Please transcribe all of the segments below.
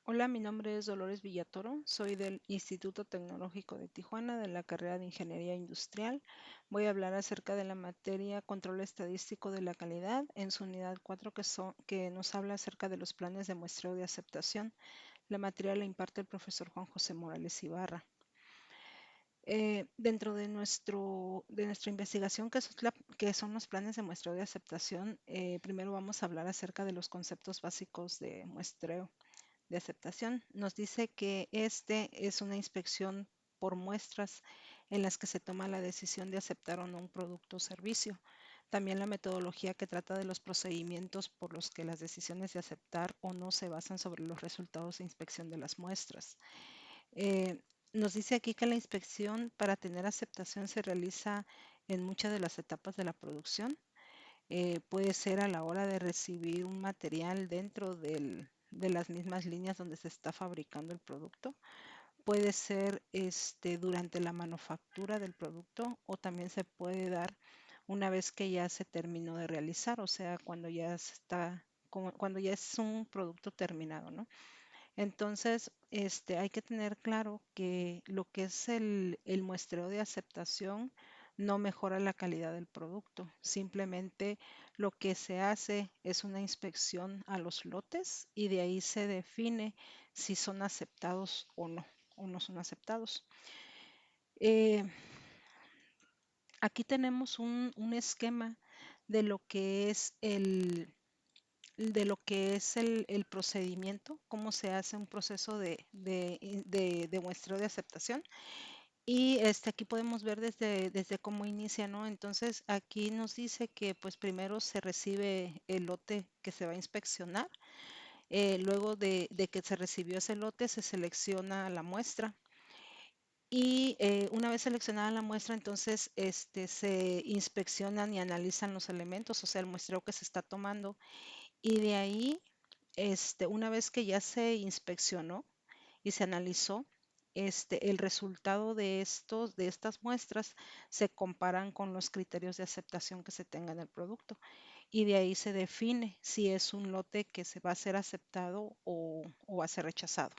Hola, mi nombre es Dolores Villatoro, soy del Instituto Tecnológico de Tijuana de la carrera de Ingeniería Industrial. Voy a hablar acerca de la materia Control Estadístico de la Calidad en su unidad 4 que nos habla acerca de los planes de muestreo de aceptación. La materia la imparte el profesor Juan José Morales Ibarra. Dentro de nuestra investigación, que son los planes de muestreo de aceptación, primero vamos a hablar acerca de los conceptos básicos de muestreo de aceptación. Nos dice que este es una inspección por muestras en las que se toma la decisión de aceptar o no un producto o servicio. También la metodología que trata de los procedimientos por los que las decisiones de aceptar o no se basan sobre los resultados de inspección de las muestras. Eh, Nos dice aquí que la inspección para tener aceptación se realiza en muchas de las etapas de la producción. Puede ser a la hora de recibir un material de las mismas líneas donde se está fabricando el producto. Puede ser durante la manufactura del producto o también se puede dar una vez que ya se terminó de realizar, o sea, cuando ya cuando ya es un producto terminado, ¿no? Entonces, hay que tener claro que lo que es el muestreo de aceptación no mejora la calidad del producto. Simplemente lo que se hace es una inspección a los lotes y de ahí se define si son aceptados o no son aceptados. Eh, Aquí tenemos un esquema de lo que es el procedimiento, cómo se hace un proceso de muestreo de aceptación. Y aquí podemos ver desde cómo inicia, ¿no? Entonces aquí nos dice que pues primero se recibe el lote que se va a inspeccionar. Luego de que se recibió ese lote se selecciona la muestra. Y una vez seleccionada la muestra, entonces se inspeccionan y analizan los elementos, o sea, el muestreo que se está tomando. Y de ahí, una vez que ya se inspeccionó y se analizó, el resultado de estas muestras se comparan con los criterios de aceptación que se tenga en el producto. Y de ahí se define si es un lote que se va a ser aceptado o va a ser rechazado.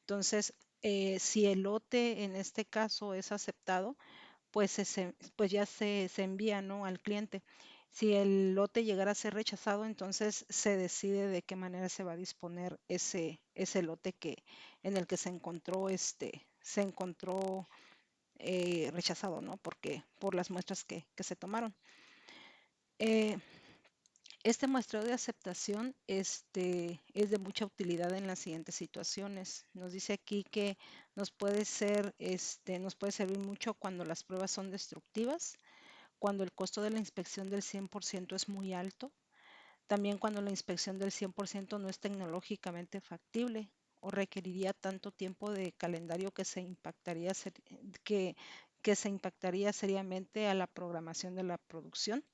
Entonces, si el lote en este caso es aceptado, pues ya se envía, ¿no?, al cliente. Si el lote llegara a ser rechazado, entonces se decide de qué manera se va a disponer ese lote en el que se encontró rechazado, ¿no? Porque por las muestras que se tomaron. Eh, este muestreo de aceptación es de mucha utilidad en las siguientes situaciones. Nos dice aquí que nos puede servir mucho cuando las pruebas son destructivas, cuando el costo de la inspección del 100% es muy alto, también cuando la inspección del 100% no es tecnológicamente factible o requeriría tanto tiempo de calendario que, que se impactaría seriamente a la programación de la producción.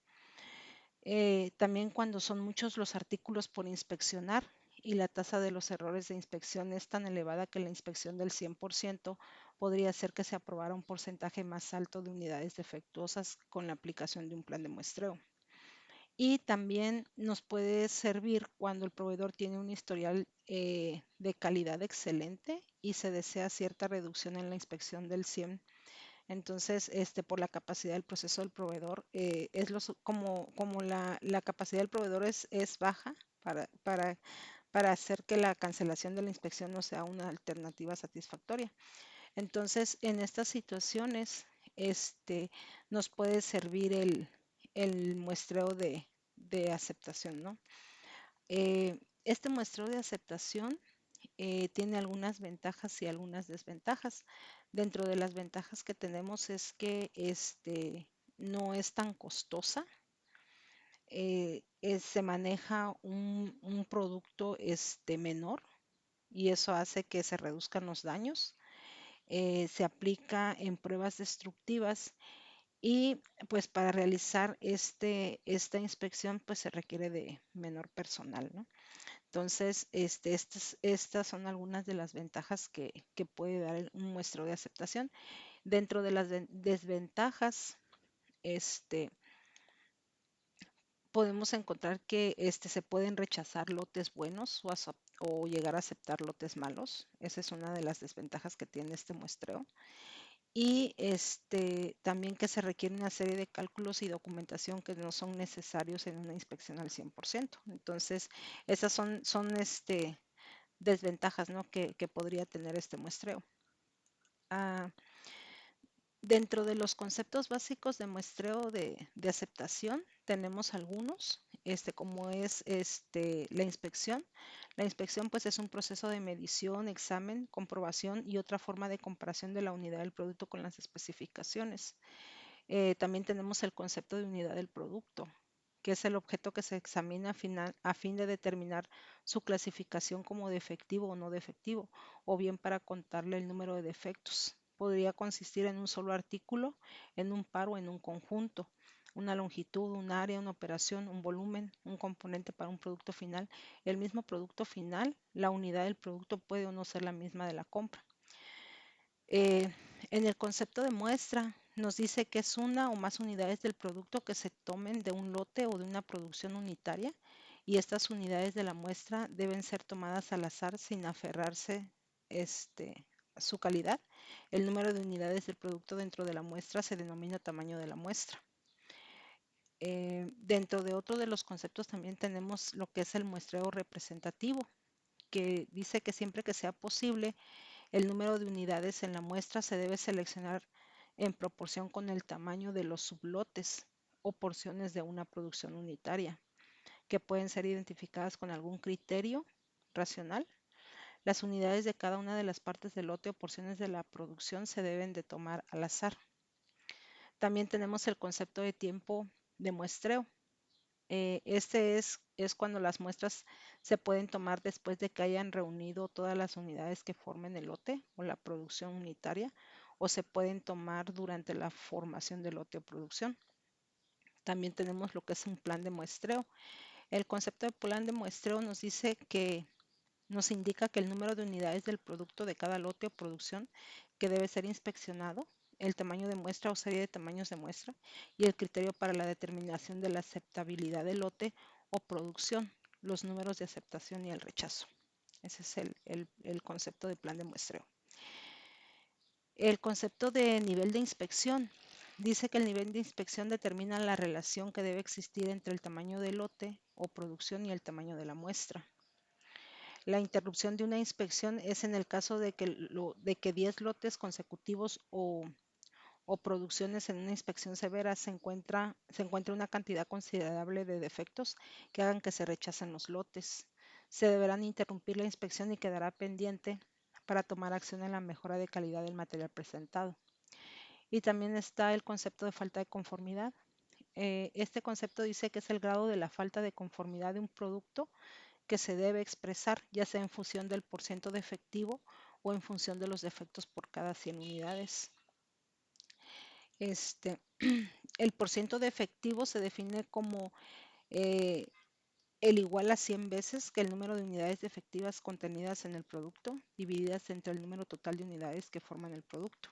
También cuando son muchos los artículos por inspeccionar y la tasa de los errores de inspección es tan elevada que la inspección del 100% podría hacer que se aprobara un porcentaje más alto de unidades defectuosas con la aplicación de un plan de muestreo. Y también nos puede servir cuando el proveedor tiene un historial de calidad excelente y se desea cierta reducción en la inspección del 100. Entonces, por la capacidad del proceso del proveedor, como la capacidad del proveedor es baja para hacer que la cancelación de la inspección no sea una alternativa satisfactoria. Entonces, en estas situaciones, nos puede servir el muestreo de aceptación, ¿no? Este muestreo de aceptación tiene algunas ventajas y algunas desventajas. Dentro de las ventajas que tenemos es que no es tan costosa. Se maneja un producto menor y eso hace que se reduzcan los daños. Se aplica en pruebas destructivas y pues para realizar esta inspección pues se requiere de menor personal, ¿no? Entonces, estas son algunas de las ventajas que puede dar un muestreo de aceptación. Dentro de las desventajas, este, podemos encontrar que se pueden rechazar lotes buenos o llegar a aceptar lotes malos. Esa es una de las desventajas que tiene este muestreo. Y también que se requiere una serie de cálculos y documentación que no son necesarios en una inspección al 100%. Entonces, esas son desventajas, ¿no? que podría tener este muestreo. Ah, Dentro de los conceptos básicos de muestreo de aceptación, tenemos algunos, como es la inspección. La inspección pues es un proceso de medición, examen, comprobación y otra forma de comparación de la unidad del producto con las especificaciones. También tenemos el concepto de unidad del producto, que es el objeto que se examina a fin de determinar su clasificación como defectivo o no defectivo, o bien para contarle el número de defectos. Podría consistir en un solo artículo, en un par o en un conjunto, una longitud, un área, una operación, un volumen, un componente para un producto final. El mismo producto final, la unidad del producto puede o no ser la misma de la compra. Eh, en el concepto de muestra nos dice que es una o más unidades del producto que se tomen de un lote o de una producción unitaria, y estas unidades de la muestra deben ser tomadas al azar sin aferrarse a su calidad. El número de unidades del producto dentro de la muestra se denomina tamaño de la muestra. Dentro de otro de los conceptos también tenemos lo que es el muestreo representativo, que dice que siempre que sea posible el número de unidades en la muestra se debe seleccionar en proporción con el tamaño de los sublotes o porciones de una producción unitaria, que pueden ser identificadas con algún criterio racional. Las unidades de cada una de las partes del lote o porciones de la producción se deben de tomar al azar. También tenemos el concepto de tiempo de muestreo. Es cuando las muestras se pueden tomar después de que hayan reunido todas las unidades que formen el lote o la producción unitaria, o se pueden tomar durante la formación del lote o producción. También tenemos lo que es un plan de muestreo. El concepto de plan de muestreo nos indica que el número de unidades del producto de cada lote o producción que debe ser inspeccionado, el tamaño de muestra o serie de tamaños de muestra y el criterio para la determinación de la aceptabilidad del lote o producción, los números de aceptación y el rechazo. Ese es el concepto de plan de muestreo. El concepto de nivel de inspección dice que el nivel de inspección determina la relación que debe existir entre el tamaño del lote o producción y el tamaño de la muestra. La interrupción de una inspección es en el caso de que 10 lotes consecutivos o producciones en una inspección severa se encuentra una cantidad considerable de defectos que hagan que se rechacen los lotes. Se deberán interrumpir la inspección y quedará pendiente para tomar acción en la mejora de calidad del material presentado. Y también está el concepto de falta de conformidad. Este concepto dice que es el grado de la falta de conformidad de un producto que se debe expresar, ya sea en función del porciento de efectivo o en función de los defectos por cada 100 unidades. Este, el porciento de efectivo se define como eh, el igual a 100 veces que el número de unidades defectivas contenidas en el producto, divididas entre el número total de unidades que forman el producto.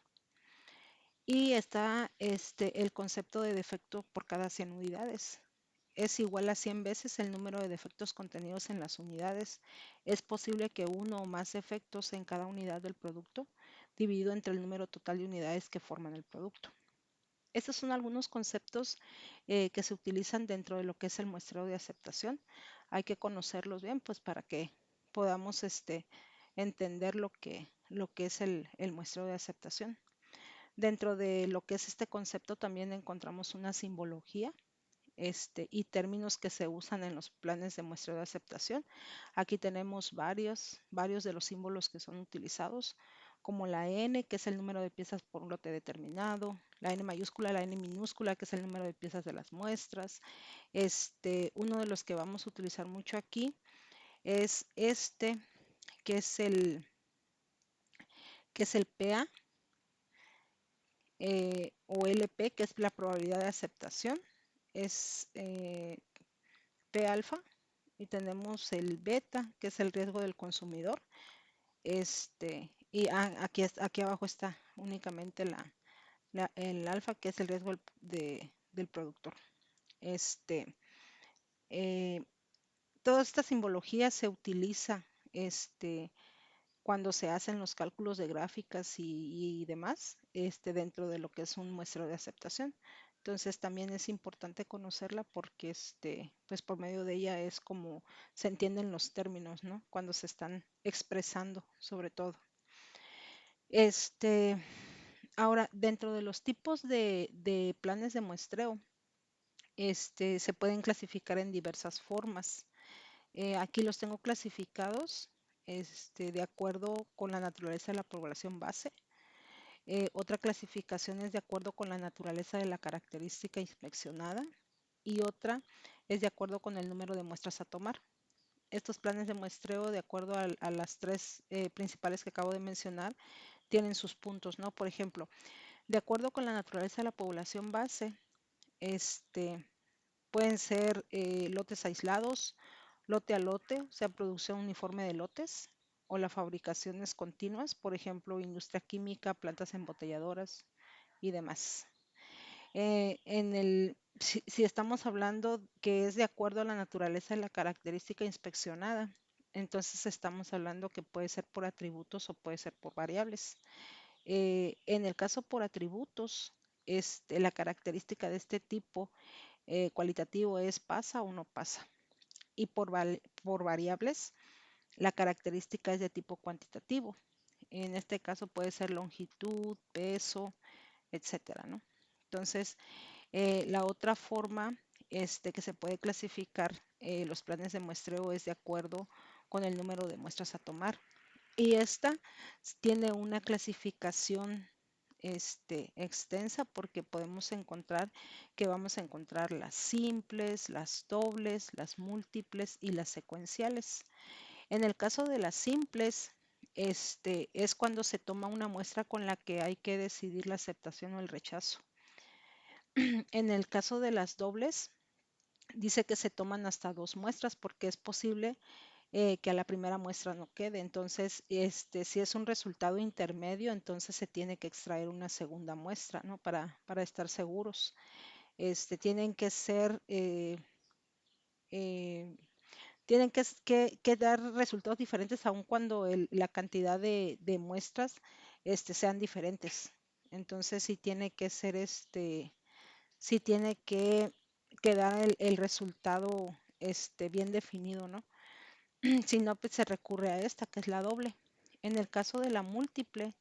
Y está el concepto de defecto por cada 100 unidades. Es igual a 100 veces el número de defectos contenidos en las unidades. Es posible que uno o más defectos en cada unidad del producto, dividido entre el número total de unidades que forman el producto. Estos son algunos conceptos que se utilizan dentro de lo que es el muestreo de aceptación. Hay que conocerlos bien, pues para que podamos entender lo que es el muestreo de aceptación. Dentro de lo que es este concepto también encontramos una simbología y términos que se usan en los planes de muestreo de aceptación. Aquí tenemos varios de los símbolos que son utilizados, como la N, que es el número de piezas por un lote determinado, la N mayúscula, la N minúscula, que es el número de piezas de las muestras. Uno de los que vamos a utilizar mucho aquí es que es el PA, o LP, que es la probabilidad de aceptación, es P alfa, y tenemos el beta, que es el riesgo del consumidor. Y aquí abajo está únicamente el alfa, que es el riesgo del productor. Este, Eh, Toda esta simbología se utiliza cuando se hacen los cálculos de gráficas y demás, dentro de lo que es un muestreo de aceptación. Entonces también es importante conocerla porque pues por medio de ella es como se entienden los términos, ¿no? Cuando se están expresando, sobre todo. Este, Ahora, dentro de los tipos de planes de muestreo, se pueden clasificar en diversas formas. Aquí los tengo clasificados, de acuerdo con la naturaleza de la población base. Otra clasificación es de acuerdo con la naturaleza de la característica inspeccionada y otra es de acuerdo con el número de muestras a tomar. Estos planes de muestreo, de acuerdo a las tres principales que acabo de mencionar, tienen sus puntos, ¿no? Por ejemplo, de acuerdo con la naturaleza de la población base, este, pueden ser lotes aislados, lote a lote, o sea, producción uniforme de lotes, o las fabricaciones continuas, por ejemplo, industria química, plantas embotelladoras y demás. Si estamos hablando que es de acuerdo a la naturaleza de la característica inspeccionada, entonces estamos hablando que puede ser por atributos o puede ser por variables. En el caso por atributos, la característica de este tipo cualitativo es pasa o no pasa. Y por variables, la característica es de tipo cuantitativo. En este caso puede ser longitud, peso, etcétera, ¿no? Entonces, la otra forma que se puede clasificar los planes de muestreo es de acuerdo con el número de muestras a tomar. Y esta tiene una clasificación extensa porque podemos encontrar que vamos a encontrar las simples, las dobles, las múltiples y las secuenciales. En el caso de las simples, es cuando se toma una muestra con la que hay que decidir la aceptación o el rechazo. En el caso de las dobles, dice que se toman hasta 2 muestras porque es posible que a la primera muestra no quede. Entonces, si es un resultado intermedio, entonces se tiene que extraer una segunda muestra, ¿no? Para estar seguros. Tienen que ser, eh, tienen que dar resultados diferentes aun cuando la cantidad de muestras, sean diferentes. Entonces, sí tiene que ser, sí tiene que dar el resultado, bien definido, ¿no? Si no, pues se recurre a esta, que es la doble. En el caso de la múltiple,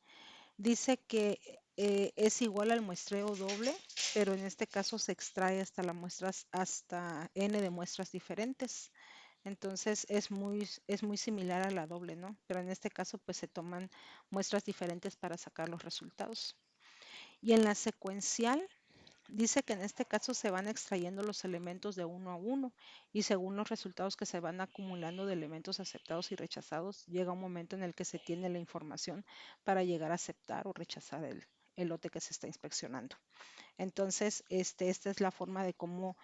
dice que es igual al muestreo doble, pero en este caso se extrae hasta las muestras, hasta n de muestras diferentes. Entonces es muy similar a la doble, ¿no? Pero en este caso, pues se toman muestras diferentes para sacar los resultados. Y en la secuencial, dice que en este caso se van extrayendo los elementos de uno a uno y según los resultados que se van acumulando de elementos aceptados y rechazados, llega un momento en el que se tiene la información para llegar a aceptar o rechazar el lote que se está inspeccionando. Entonces, esta es la forma de cómo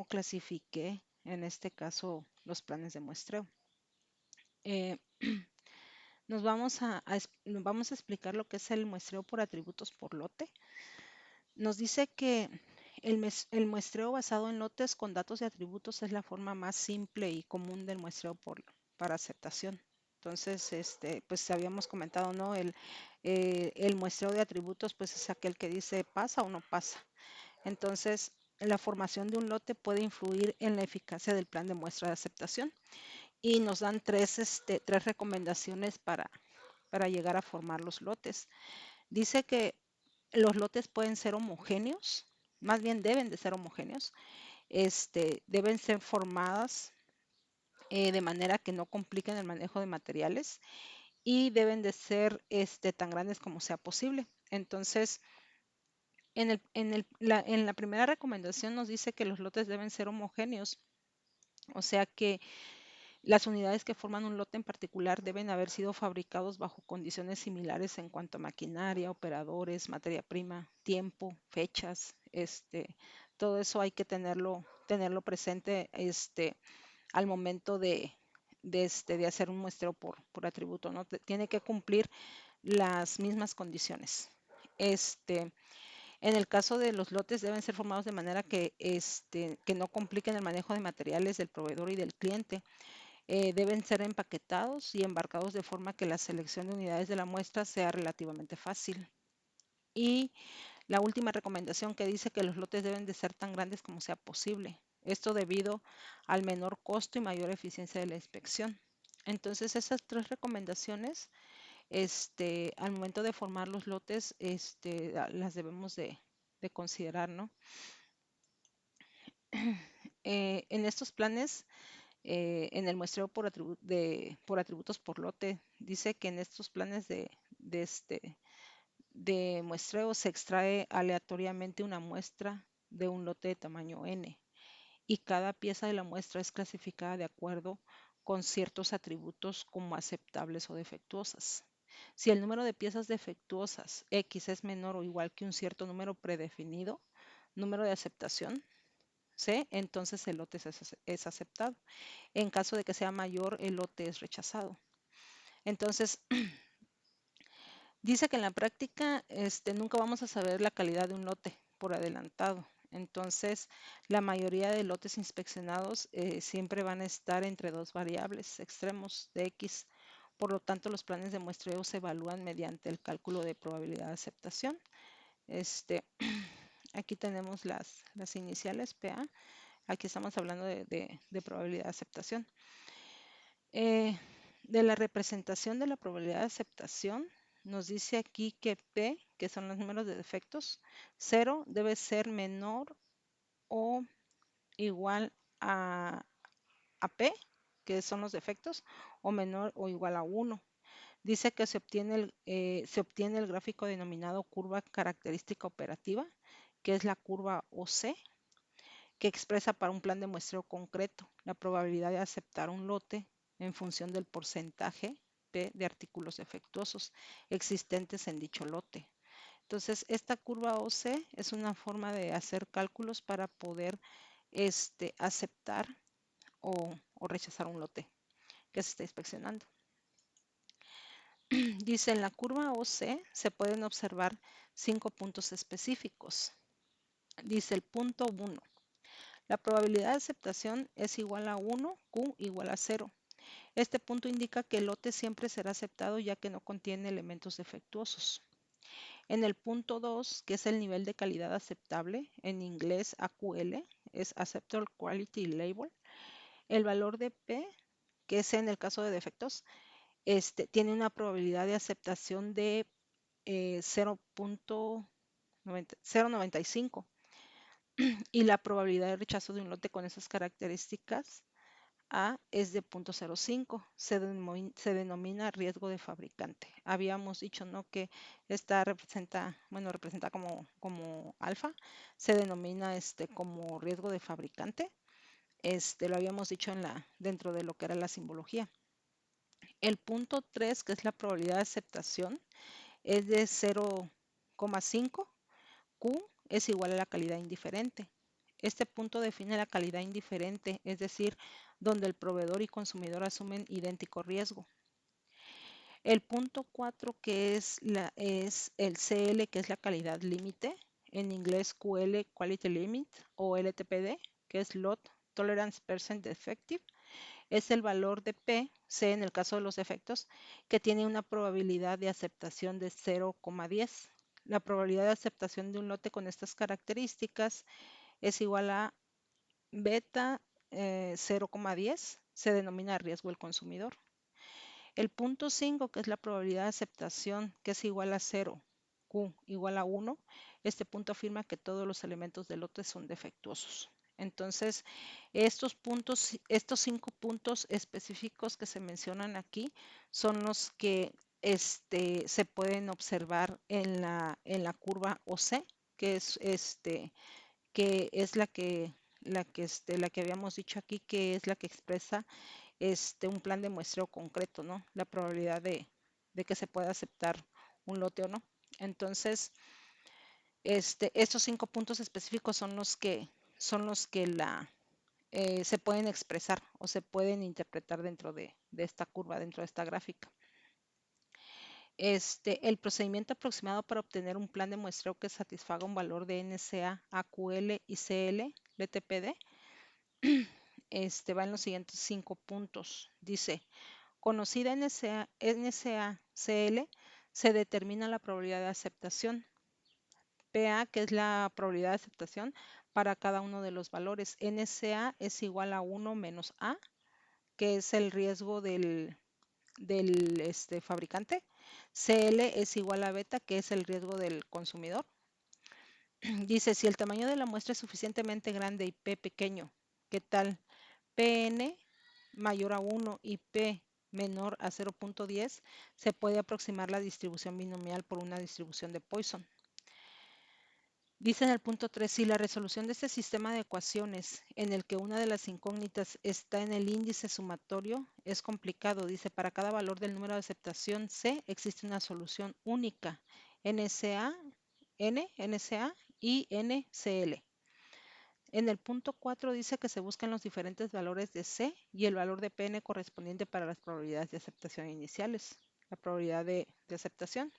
clasifiqué en este caso los planes de muestreo. Eh, nos vamos a explicar lo que es el muestreo por atributos por lote. Nos dice que el muestreo basado en lotes con datos y atributos es la forma más simple y común del muestreo para aceptación. Entonces, pues habíamos comentado, ¿no? El muestreo de atributos, pues es aquel que dice pasa o no pasa. Entonces, la formación de un lote puede influir en la eficacia del plan de muestra de aceptación y nos dan tres recomendaciones para llegar a formar los lotes. Dice que los lotes pueden ser homogéneos, más bien deben de ser homogéneos, deben ser formadas de manera que no compliquen el manejo de materiales y deben de ser tan grandes como sea posible. Entonces, en la primera recomendación nos dice que los lotes deben ser homogéneos, o sea que las unidades que forman un lote en particular deben haber sido fabricados bajo condiciones similares en cuanto a maquinaria, operadores, materia prima, tiempo, fechas, todo eso hay que tenerlo presente, al momento de hacer un muestreo por atributo, ¿no? Tiene que cumplir las mismas condiciones. Este, En el caso de los lotes deben ser formados de manera que no compliquen el manejo de materiales del proveedor y del cliente. Deben ser empaquetados y embarcados de forma que la selección de unidades de la muestra sea relativamente fácil. Y la última recomendación que dice que los lotes deben de ser tan grandes como sea posible. Esto debido al menor costo y mayor eficiencia de la inspección. Entonces, esas tres recomendaciones, al momento de formar los lotes, las debemos de considerar, ¿no? En estos planes, en el muestreo por atributos por lote, dice que en estos planes de muestreo se extrae aleatoriamente una muestra de un lote de tamaño n y cada pieza de la muestra es clasificada de acuerdo con ciertos atributos como aceptables o defectuosas. Si el número de piezas defectuosas X es menor o igual que un cierto número predefinido, número de aceptación C, entonces el lote es aceptado. En caso de que sea mayor, el lote es rechazado. Entonces, dice que en la práctica nunca vamos a saber la calidad de un lote por adelantado. Entonces, la mayoría de lotes inspeccionados siempre van a estar entre dos variables extremos de X. Por lo tanto, los planes de muestreo se evalúan mediante el cálculo de probabilidad de aceptación. Aquí tenemos las iniciales PA. Aquí estamos hablando de probabilidad de aceptación. De la representación de la probabilidad de aceptación, nos dice aquí que P, que son los números de defectos, 0 debe ser menor o igual a P, que son los defectos, o menor o igual a 1. Dice que se obtiene el gráfico denominado curva característica operativa, que es la curva OC, que expresa para un plan de muestreo concreto la probabilidad de aceptar un lote en función del porcentaje P de artículos defectuosos existentes en dicho lote. Entonces, esta curva OC es una forma de hacer cálculos para poder aceptar o rechazar un lote que se está inspeccionando. Dice, en la curva OC se pueden observar 5 puntos específicos. Dice el punto 1. La probabilidad de aceptación es igual a 1, Q igual a 0. Este punto indica que el lote siempre será aceptado ya que no contiene elementos defectuosos. En el punto 2, que es el nivel de calidad aceptable, en inglés AQL, es Acceptable Quality Label, el valor de P, que es en el caso de defectos, tiene una probabilidad de aceptación de 0.095 y la probabilidad de rechazo de un lote con esas características A es de 0.05, se denomina riesgo de fabricante. Habíamos dicho, ¿no?, que esta representa como alfa, se denomina como riesgo de fabricante. Lo habíamos dicho dentro de lo que era la simbología. El punto 3, que es la probabilidad de aceptación, es de 0,5. Q es igual a la calidad indiferente. Este punto define la calidad indiferente, es decir, donde el proveedor y consumidor asumen idéntico riesgo. El punto 4, que es el CL, que es la calidad límite, en inglés QL, Quality Limit, o LTPD, que es Lot Tolerance Percent Defective, es el valor de P, C en el caso de los defectos, que tiene una probabilidad de aceptación de 0,10. La probabilidad de aceptación de un lote con estas características es igual a beta 0,10, se denomina riesgo del consumidor. El punto 5, que es la probabilidad de aceptación, que es igual a 0, Q igual a 1, este punto afirma que todos los elementos del lote son defectuosos. Entonces, estos 5 puntos específicos que se mencionan aquí son los que se pueden observar en la curva OC, que es la que habíamos dicho aquí, que es la que expresa un plan de muestreo concreto, ¿no? La probabilidad de que se pueda aceptar un lote o no. Entonces, estos 5 puntos específicos son los que se pueden expresar o se pueden interpretar dentro de esta curva, dentro de esta gráfica. El procedimiento aproximado para obtener un plan de muestreo que satisfaga un valor de NSA, AQL y CL, LTPD, va en los siguientes 5 puntos. Dice, conocida NSA, CL, se determina la probabilidad de aceptación. PA, que es la probabilidad de aceptación para cada uno de los valores. NSA es igual a 1 menos A, que es el riesgo del fabricante. CL es igual a beta, que es el riesgo del consumidor. Dice, si el tamaño de la muestra es suficientemente grande y P pequeño, ¿qué tal? PN mayor a 1 y P menor a 0.10, se puede aproximar la distribución binomial por una distribución de Poisson. Dice en el punto 3, si la resolución de este sistema de ecuaciones en el que una de las incógnitas está en el índice sumatorio es complicado. Dice, para cada valor del número de aceptación C existe una solución única, NSA, NSA y NCL. En el punto 4 dice que se buscan los diferentes valores de C y el valor de PN correspondiente para las probabilidades de aceptación iniciales, la probabilidad de aceptación.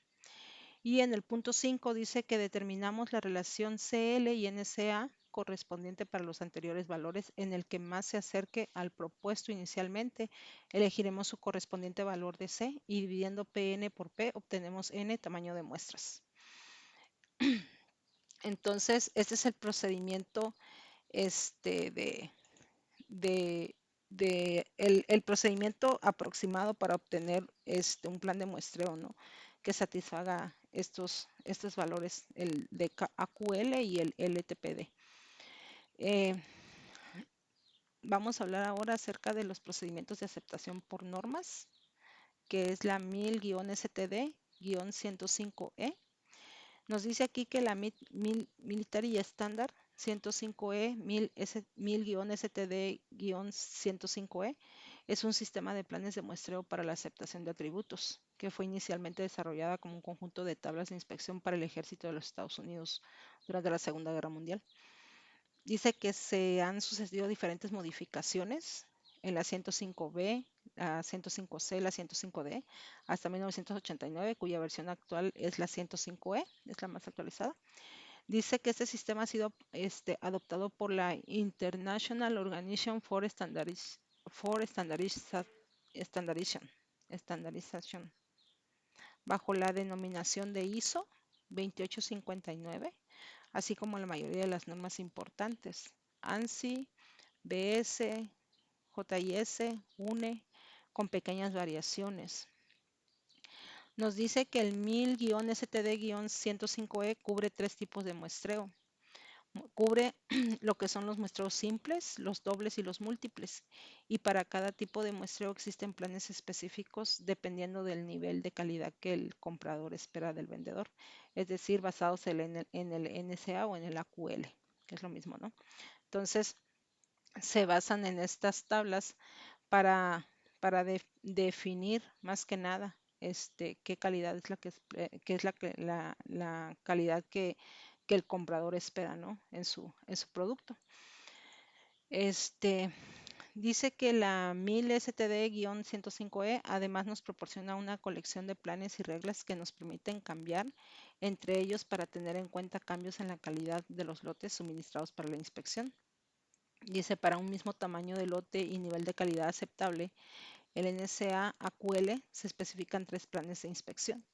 Y en el punto 5 dice que determinamos la relación CL y NCA correspondiente para los anteriores valores en el que más se acerque al propuesto inicialmente. Elegiremos su correspondiente valor de C y dividiendo PN por P obtenemos N tamaño de muestras. Entonces, este es el procedimiento de, el procedimiento aproximado para obtener un plan de muestreo, ¿no? Que satisfaga estos valores, el de AQL y el LTPD. Vamos a hablar ahora acerca de los procedimientos de aceptación por normas, que es la 1000-STD-105E. Nos dice aquí que la Military Standard 105E 1000-STD-105E es un sistema de planes de muestreo para la aceptación de atributos, que fue inicialmente desarrollada como un conjunto de tablas de inspección para el ejército de los Estados Unidos durante la Segunda Guerra Mundial. Dice que se han sucedido diferentes modificaciones en la 105B, la 105C, la 105D, hasta 1989, cuya versión actual es la 105E, es la más actualizada. Dice que este sistema ha sido adoptado por la International Organization for Standardization, bajo la denominación de ISO 2859, así como la mayoría de las normas importantes, ANSI, BS, JIS, UNE, con pequeñas variaciones. Nos dice que el 1000-STD-105E cubre 3 tipos de muestreo. Cubre lo que son los muestreos simples, los dobles y los múltiples. Y para cada tipo de muestreo existen planes específicos dependiendo del nivel de calidad que el comprador espera del vendedor. Es decir, basados en el NSA o en el AQL, que es lo mismo, ¿no? Entonces, se basan en estas tablas para, definir más que nada qué calidad es la que es la calidad que el comprador espera, ¿no? en su producto. Dice que la 1000-STD-105E además nos proporciona una colección de planes y reglas que nos permiten cambiar entre ellos para tener en cuenta cambios en la calidad de los lotes suministrados para la inspección. Dice, para un mismo tamaño de lote y nivel de calidad aceptable, el NSA AQL se especifican 3 planes de inspección.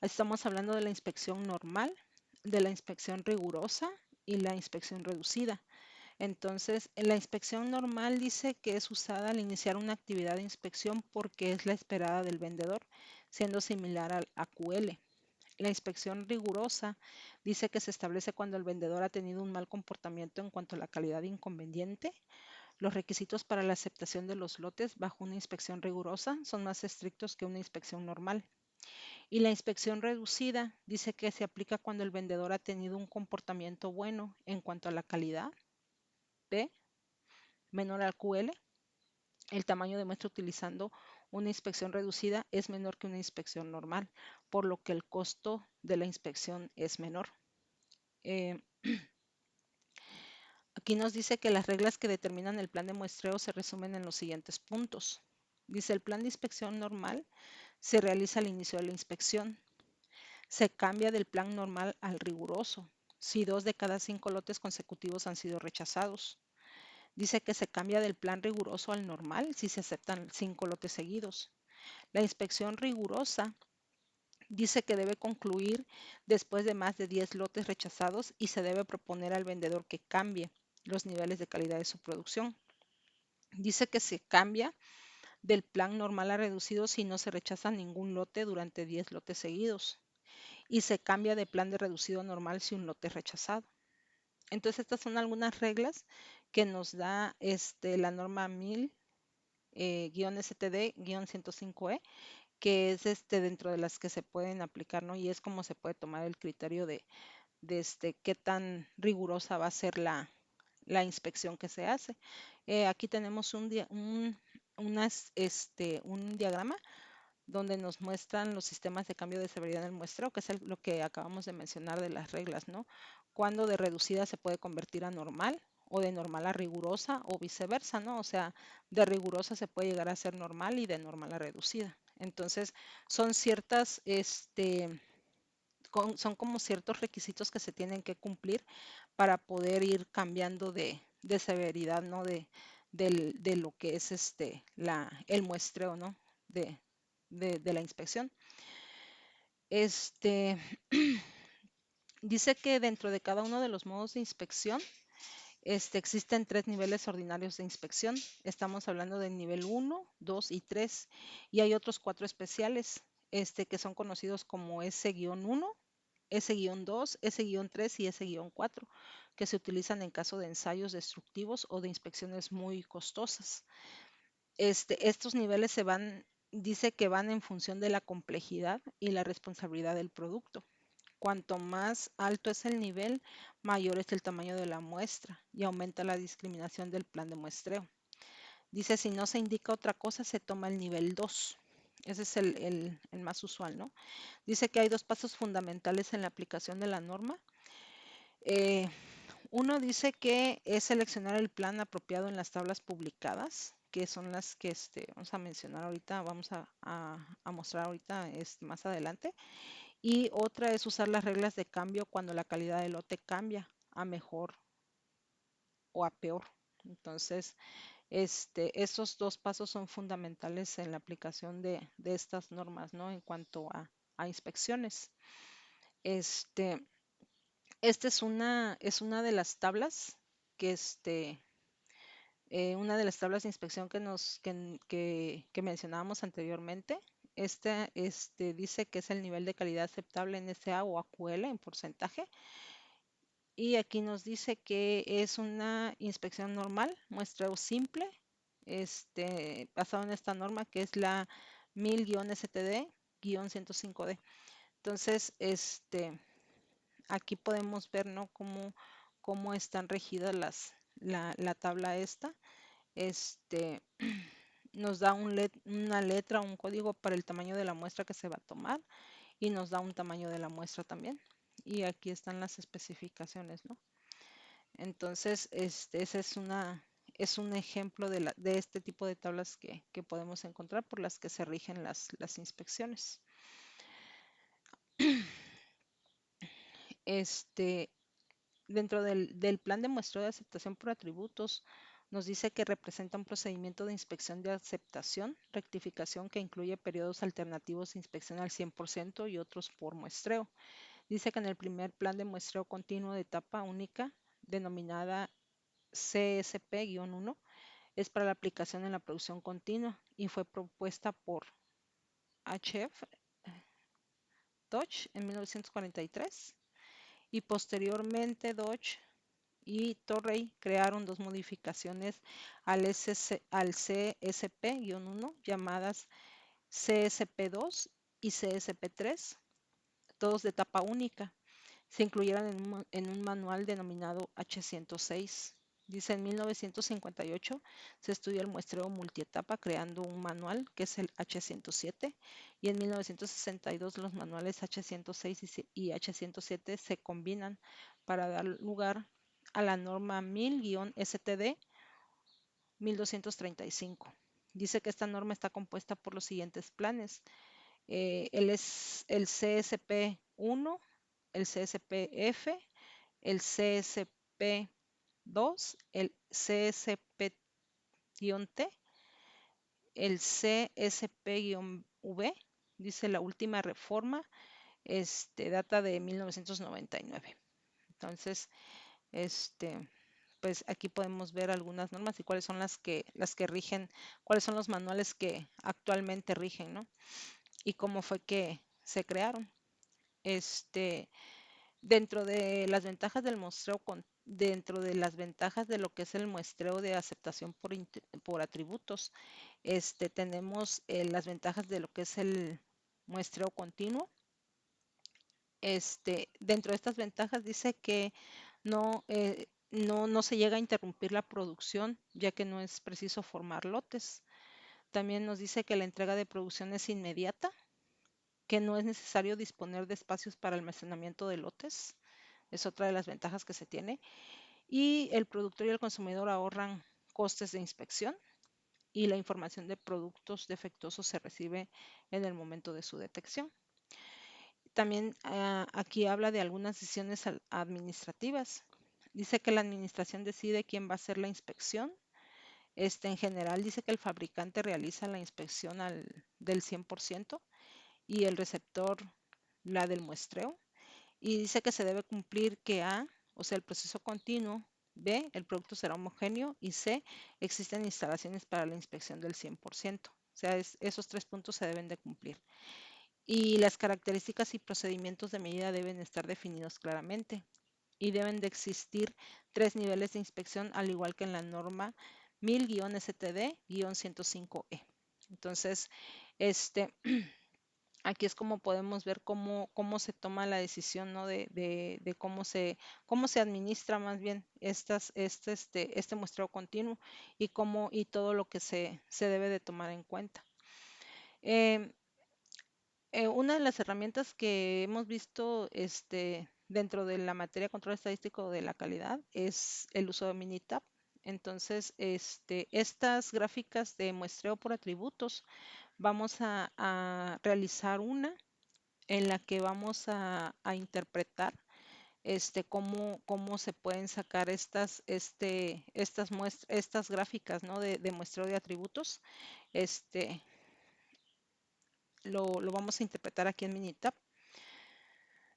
Estamos hablando de la inspección normal, de la inspección rigurosa y la inspección reducida. Entonces, la inspección normal dice que es usada al iniciar una actividad de inspección porque es la esperada del vendedor, siendo similar al AQL. La inspección rigurosa dice que se establece cuando el vendedor ha tenido un mal comportamiento en cuanto a la calidad inconveniente. Los requisitos para la aceptación de los lotes bajo una inspección rigurosa son más estrictos que una inspección normal. Y la inspección reducida dice que se aplica cuando el vendedor ha tenido un comportamiento bueno en cuanto a la calidad, P, menor al QL. El tamaño de muestra utilizando una inspección reducida es menor que una inspección normal, por lo que el costo de la inspección es menor. Aquí nos dice que las reglas que determinan el plan de muestreo se resumen en los siguientes puntos. Dice, el plan de inspección normal Se realiza al inicio de la inspección. Se cambia del plan normal al riguroso, si 2 de cada 5 lotes consecutivos han sido rechazados. Dice que se cambia del plan riguroso al normal si se aceptan 5 lotes seguidos. La inspección rigurosa dice que debe concluir después de más de 10 lotes rechazados y se debe proponer al vendedor que cambie los niveles de calidad de su producción. Dice que se cambia del plan normal a reducido si no se rechaza ningún lote durante 10 lotes seguidos y se cambia de plan de reducido a normal si un lote es rechazado. Entonces estas son algunas reglas que nos da la norma 1000-STD-105E, que es dentro de las que se pueden aplicar, ¿no? Y es como se puede tomar el criterio de qué tan rigurosa va a ser la inspección que se hace. Aquí tenemos un diagrama donde nos muestran los sistemas de cambio de severidad del muestreo, que es lo que acabamos de mencionar de las reglas, ¿no? Cuando de reducida se puede convertir a normal o de normal a rigurosa o viceversa, ¿no? O sea, de rigurosa se puede llegar a ser normal y de normal a reducida. Entonces, son ciertas, son como ciertos requisitos que se tienen que cumplir para poder ir cambiando de severidad, ¿no? De lo que es el muestreo, ¿no? De, de la inspección. Este, dice que dentro de cada uno de los modos de inspección existen 3 niveles ordinarios de inspección. Estamos hablando del nivel 1, 2 y 3. Y hay otros 4 especiales que son conocidos como S-1, S-2, S-3 y S-4, que se utilizan en caso de ensayos destructivos o de inspecciones muy costosas. Estos niveles dice que van en función de la complejidad y la responsabilidad del producto. Cuanto más alto es el nivel, mayor es el tamaño de la muestra y aumenta la discriminación del plan de muestreo. Dice, si no se indica otra cosa, se toma el nivel 2. Ese es el más usual, ¿no? Dice que hay 2 pasos fundamentales en la aplicación de la norma. Eh, Uno dice que es seleccionar el plan apropiado en las tablas publicadas, que son las que vamos a mencionar ahorita, vamos a mostrar ahorita más adelante. Y otra es usar las reglas de cambio cuando la calidad del lote cambia a mejor o a peor. Entonces, estos 2 pasos son fundamentales en la aplicación de estas normas, ¿no? En cuanto a inspecciones. Este, esta es una de las tablas que una de las tablas de inspección que mencionábamos anteriormente. Dice que es el nivel de calidad aceptable en SA o AQL en porcentaje. Y aquí nos dice que es una inspección normal, muestreo simple, basado en esta norma que es la 1000-STD-105D. Entonces, aquí podemos ver, ¿no? Cómo están regidas la tabla esta. Este, nos da una letra, un código para el tamaño de la muestra que se va a tomar y nos da un tamaño de la muestra también. Y aquí están las especificaciones, ¿no? Entonces, ese es un ejemplo de este tipo de tablas que podemos encontrar por las que se rigen las inspecciones. Este, Dentro del plan de muestreo de aceptación por atributos, nos dice que representa un procedimiento de inspección de aceptación, rectificación que incluye periodos alternativos de inspección al 100% y otros por muestreo. Dice que en el primer plan de muestreo continuo de etapa única, denominada CSP-1, es para la aplicación en la producción continua y fue propuesta por HF Dodge en 1943 y posteriormente Dodge y Torrey crearon 2 modificaciones al CSP-1 llamadas CSP2 y CSP3, todos de etapa única. Se incluyeron en un manual denominado H106. Dice, en 1958 se estudió el muestreo multietapa creando un manual que es el H107 y en 1962 los manuales H106 y H107 se combinan para dar lugar a la norma 1000-STD 1235. Dice que esta norma está compuesta por los siguientes planes. Él es el CSP1, el CSPF, el CSP2, el CSP-T, el CSP-V, dice la última reforma, data de 1999. Entonces, pues aquí podemos ver algunas normas y cuáles son las que rigen, cuáles son los manuales que actualmente rigen, ¿no? Y cómo fue que se crearon. Este, Dentro de las ventajas del muestreo, dentro de las ventajas de lo que es el muestreo de aceptación por atributos, tenemos las ventajas de lo que es el muestreo continuo. Dentro de estas ventajas dice que no se llega a interrumpir la producción, ya que no es preciso formar lotes. También nos dice que la entrega de producción es inmediata, que no es necesario disponer de espacios para almacenamiento de lotes. Es otra de las ventajas que se tiene. Y el productor y el consumidor ahorran costes de inspección y la información de productos defectuosos se recibe en el momento de su detección. También aquí habla de algunas decisiones administrativas. Dice que la administración decide quién va a hacer la inspección. En general dice que el fabricante realiza la inspección del 100% y el receptor la del muestreo. Y dice que se debe cumplir que A, o sea, el proceso continuo; B, el producto será homogéneo; y C, existen instalaciones para la inspección del 100%. O sea, esos 3 puntos se deben de cumplir. Y las características y procedimientos de medida deben estar definidos claramente. Y deben de existir 3 niveles de inspección, al igual que en la norma 1000-STD-105E. Entonces, aquí es como podemos ver cómo se toma la decisión, ¿no? De cómo se administra más bien este muestreo continuo y todo lo que se debe de tomar en cuenta. Em, una de las herramientas que hemos visto dentro de la materia de control estadístico de la calidad es el uso de Minitab. Entonces, estas gráficas de muestreo por atributos, vamos a realizar una en la que vamos a interpretar cómo se pueden sacar estas gráficas, ¿no? de muestreo de atributos. Lo vamos a interpretar aquí en Minitab,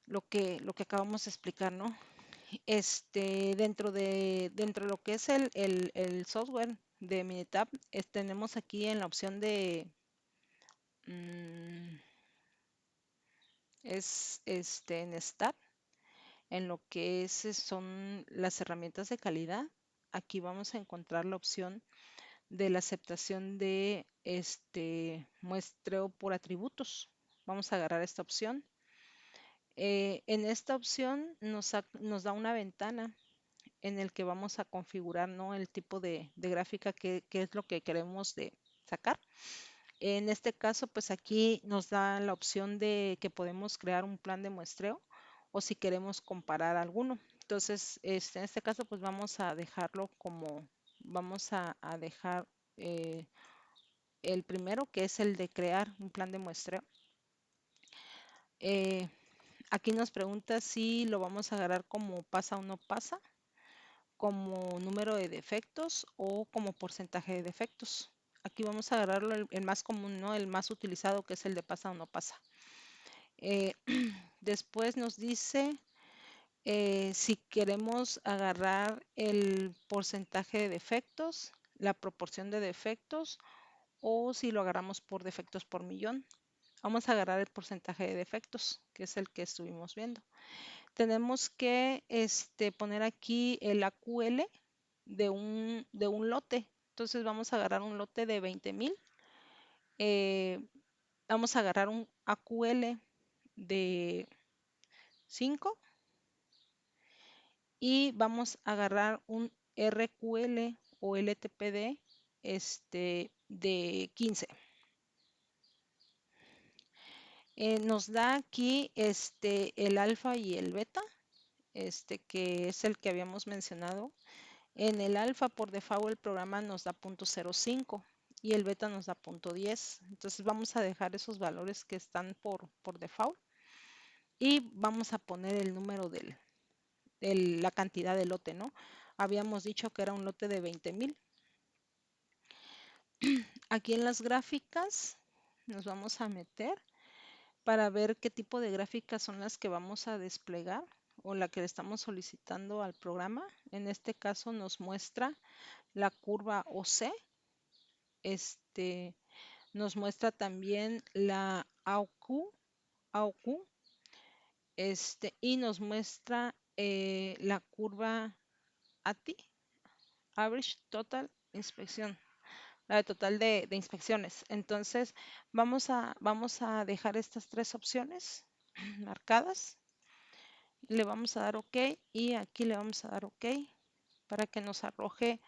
lo que acabamos de explicar, ¿no? Dentro de lo que es el software de Minitab, tenemos aquí en la opción de en Stat, en lo que son las herramientas de calidad. Aquí vamos a encontrar la opción de la aceptación de muestreo por atributos. Vamos a agarrar esta opción. En esta opción nos da una ventana en el que vamos a configurar, ¿no? El tipo de gráfica que es lo que queremos de sacar. En este caso, pues aquí nos da la opción de que podemos crear un plan de muestreo o si queremos comparar alguno. Entonces, en este caso, pues vamos a dejarlo vamos a dejar el primero, que es el de crear un plan de muestreo. Aquí nos pregunta si lo vamos a agarrar como pasa o no pasa, como número de defectos o como porcentaje de defectos. Aquí vamos a agarrarlo el más común, ¿no? El más utilizado, que es el de pasa o no pasa. Después nos dice si queremos agarrar el porcentaje de defectos, la proporción de defectos o si lo agarramos por defectos por millón. Vamos a agarrar el porcentaje de defectos, que es el que estuvimos viendo. Tenemos que poner aquí el AQL de un lote. Entonces vamos a agarrar un lote de 20,000. Vamos a agarrar un AQL de 5 y vamos a agarrar un RQL o LTPD de 15. Nos da aquí el alfa y el beta, que es el que habíamos mencionado. En el alfa por default el programa nos da 0.05 y el beta nos da 0.10. Entonces vamos a dejar esos valores que están por default y vamos a poner el número la cantidad de lote, ¿no? Habíamos dicho que era un lote de 20,000. Aquí en las gráficas nos vamos a meter para ver qué tipo de gráficas son las que vamos a desplegar o la que le estamos solicitando al programa. En este caso nos muestra la curva OC, nos muestra también la AOQ, y nos muestra la curva ATI, Average Total Inspección, la de total de inspecciones. Entonces, vamos a dejar estas tres opciones marcadas. Le vamos a dar OK y aquí le vamos a dar OK para que nos arroje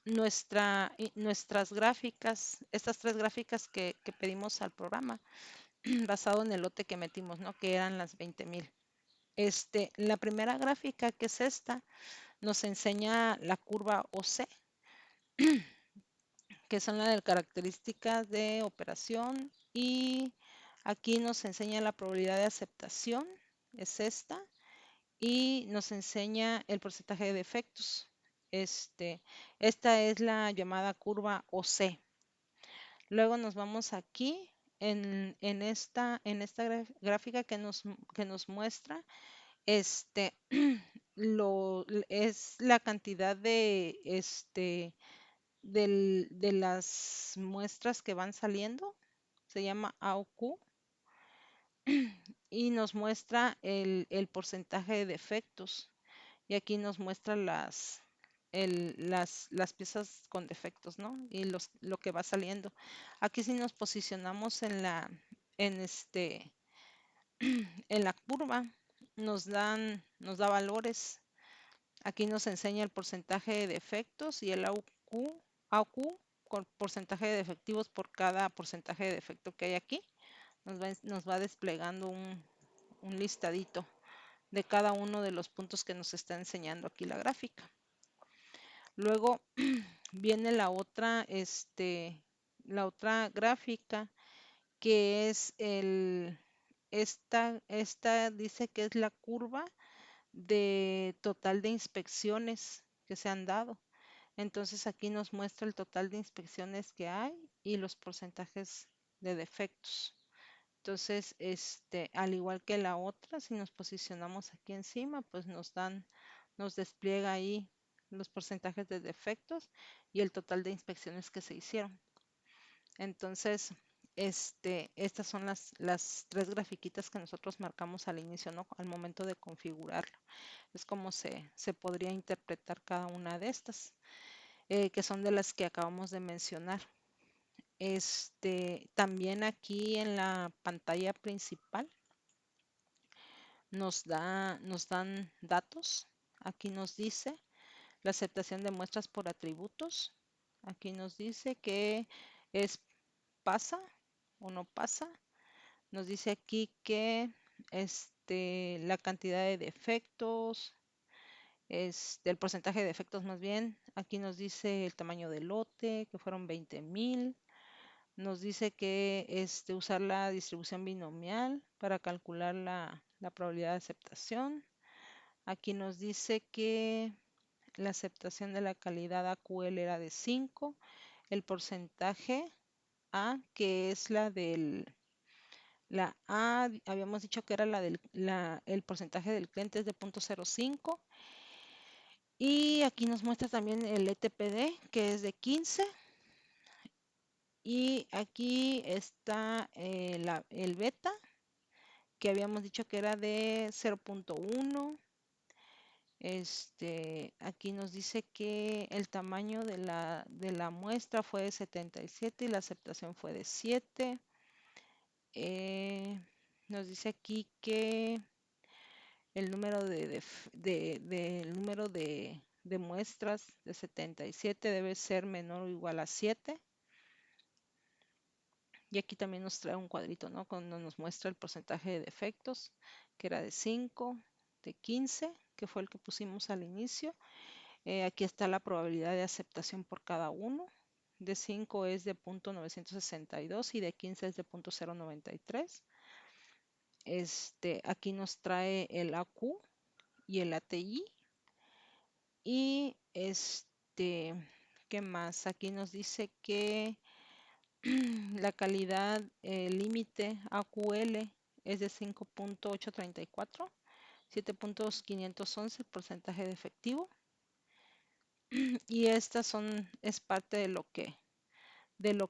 nuestras gráficas, estas tres gráficas que pedimos al programa, basado en el lote que metimos, ¿no? Que eran las 20,000. La primera gráfica, que es esta, nos enseña la curva OC, que son las de características de operación, y aquí nos enseña la probabilidad de aceptación, es esta, y nos enseña el porcentaje de defectos. Esta es la llamada curva OC. Luego nos vamos aquí en esta gráfica que nos muestra es la cantidad de las muestras que van saliendo, se llama AOQ, y nos muestra el porcentaje de defectos. Y aquí nos muestra las piezas con defectos, ¿no? Y lo que va saliendo. Aquí si nos posicionamos en en la curva, nos da valores. Aquí nos enseña el porcentaje de defectos y el AOQ con porcentaje de defectivos por cada porcentaje de defecto que hay aquí. Nos va desplegando un listadito de cada uno de los puntos que nos está enseñando aquí la gráfica. Luego viene la otra gráfica, que es esta dice que es la curva de total de inspecciones que se han dado. Entonces aquí nos muestra el total de inspecciones que hay y los porcentajes de defectos. Entonces, al igual que la otra, si nos posicionamos aquí encima, pues nos despliega ahí los porcentajes de defectos y el total de inspecciones que se hicieron. Entonces, estas son las tres grafiquitas que nosotros marcamos al inicio, ¿no? Al momento de configurarlo. Es como se podría interpretar cada una de estas, que son de las que acabamos de mencionar. También aquí en la pantalla principal nos dan datos. Aquí nos dice la aceptación de muestras por atributos. Aquí nos dice que es pasa o no pasa. Nos dice aquí que la cantidad de defectos, el porcentaje de defectos más bien. Aquí nos dice el tamaño del lote, que fueron 20,000. Nos dice que usar la distribución binomial para calcular la probabilidad de aceptación. Aquí nos dice que la aceptación de la calidad AQL era de 5. El porcentaje A, que es la A, habíamos dicho que era el porcentaje del cliente es de 0.05. Y aquí nos muestra también el ETPD, que es de 15. Y aquí está el beta, que habíamos dicho que era de 0.1. Aquí nos dice que el tamaño de la muestra fue de 77 y la aceptación fue de 7. Nos dice aquí que el número de muestras de 77 debe ser menor o igual a 7. Y aquí también nos trae un cuadrito, ¿no? Cuando nos muestra el porcentaje de defectos, que era de 5, de 15, que fue el que pusimos al inicio. Aquí está la probabilidad de aceptación por cada uno, de 5 es de 0.962 y de 15 es de 0.093. Aquí nos trae el AQ y el ATI. Y ¿qué más? Aquí nos dice que la calidad límite AQL es de 5.834, 7.511 porcentaje de efectivo. Y estas es parte de lo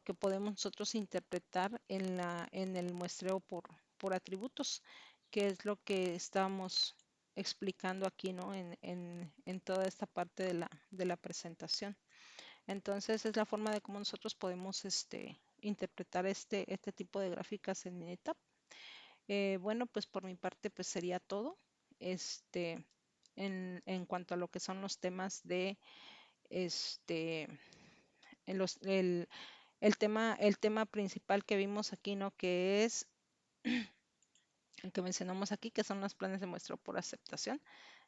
que podemos nosotros interpretar en el muestreo por atributos, que es lo que estamos explicando aquí, ¿no? En toda esta parte de la presentación. Entonces es la forma de cómo nosotros podemos interpretar este tipo de gráficas en Minitab. Bueno, pues por mi parte pues sería todo. En cuanto a lo que son los temas de este, en los, el tema principal que vimos aquí, ¿no? Que es el que mencionamos aquí, que son los planes de muestreo por aceptación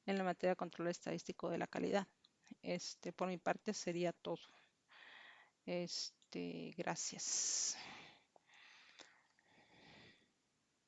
en la materia de control estadístico de la calidad. Por mi parte sería todo. Gracias.